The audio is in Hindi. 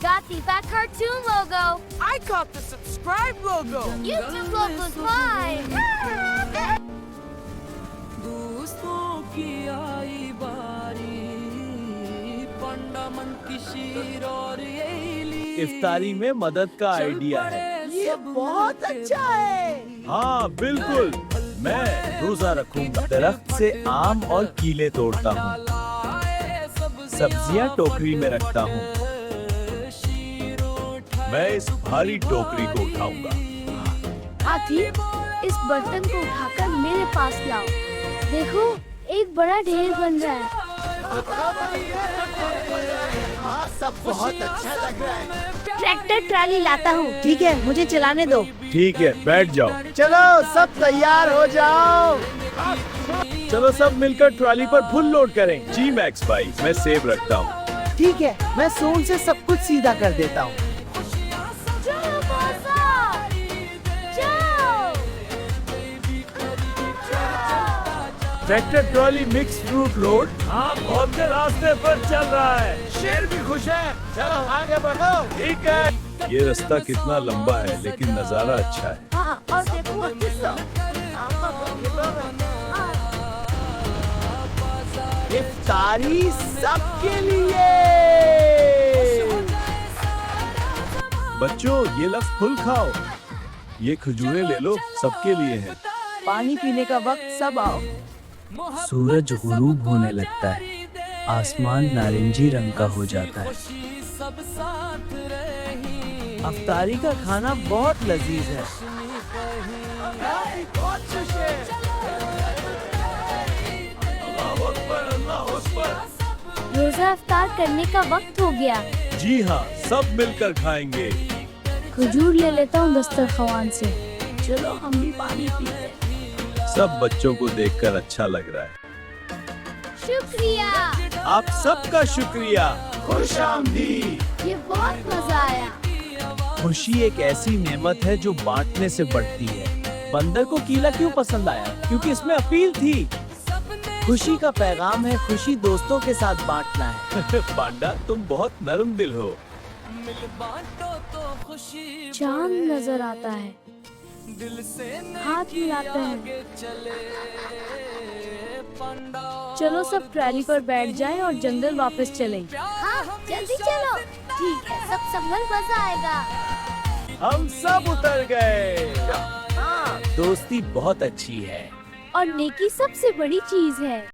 got the Fat Cartoon logo. I got the subscribe logo. YouTube logo's mine. दोस्तों की आई बारी पंडा मन की शीर और इफ्तारी में मदद का आइडिया है। ये बहुत अच्छा है। हाँ बिल्कुल, मैं रोजा रखूंगा। दरख्त से आम और कीले तोड़ता हूँ, सब्जियाँ टोकरी में रखता हूँ। मैं इस भारी टोकरी को उठाऊंगा। हाथी, इस बर्तन को उठाकर मेरे पास लाओ। देखो, एक बड़ा ढेर बन रहा है। हाँ, सब बहुत अच्छा लग रहा है। ट्रैक्टर ट्राली लाता हूँ। ठीक है, मुझे चलाने दो। ठीक है, बैठ जाओ। चलो सब तैयार हो जाओ। चलो सब मिलकर ट्रॉली पर फुल लोड करें। जी मैक्स भाई, मैं सेब रखता हूँ। ठीक है, मैं सोन से सब कुछ सीधा कर देता हूँ। चलो बॉसा, जाओ। Tractor trolley mix fruit load हाँ बहुत के रास्ते पर चल रहा है। शेर भी खुश है। चलो आगे बढ़ो। ठीक है। ये रास्ता कितना लंबा है लेकिन नजारा अच्छा है। हाँ, और देखो इफ्तारी सबके लिए। बच्चों ये लो फुल खाओ। ये खजूरें ले लो, सबके लिए है। पानी पीने का वक्त, सब आओ। सूरज गुरूब होने लगता है, आसमान नारंगी रंग का हो जाता है। अफ्तारी का खाना बहुत लजीज है। रोजा इफ्तार करने का वक्त हो गया। जी हाँ, सब मिलकर खाएंगे। खजूर ले लेता हूँ दस्तरख्वान से। चलो हम भी पानी पीते हैं। सब बच्चों को देखकर अच्छा लग रहा है। शुक्रिया, आप सबका शुक्रिया। खुश आमदीद। ये बहुत मजा आया। खुशी एक ऐसी नेमत है जो बांटने से बढ़ती है। बंदर को कीला क्यों पसंद आया? क्योंकि इसमें अपील थी। खुशी का पैगाम है, खुशी दोस्तों के साथ बांटना है। पांडा, तुम बहुत नरम दिल हो। चांद नजर आता है, हाथ मिलाते हैं। चलो सब ट्रॉली पर बैठ जाएं और जंगल वापस चलें। हाँ, जल्दी चलो। ठीक है, सब संभल मजा आएगा। हम सब उतर गए। दोस्ती बहुत अच्छी है। और नेकी सबसे बड़ी चीज है।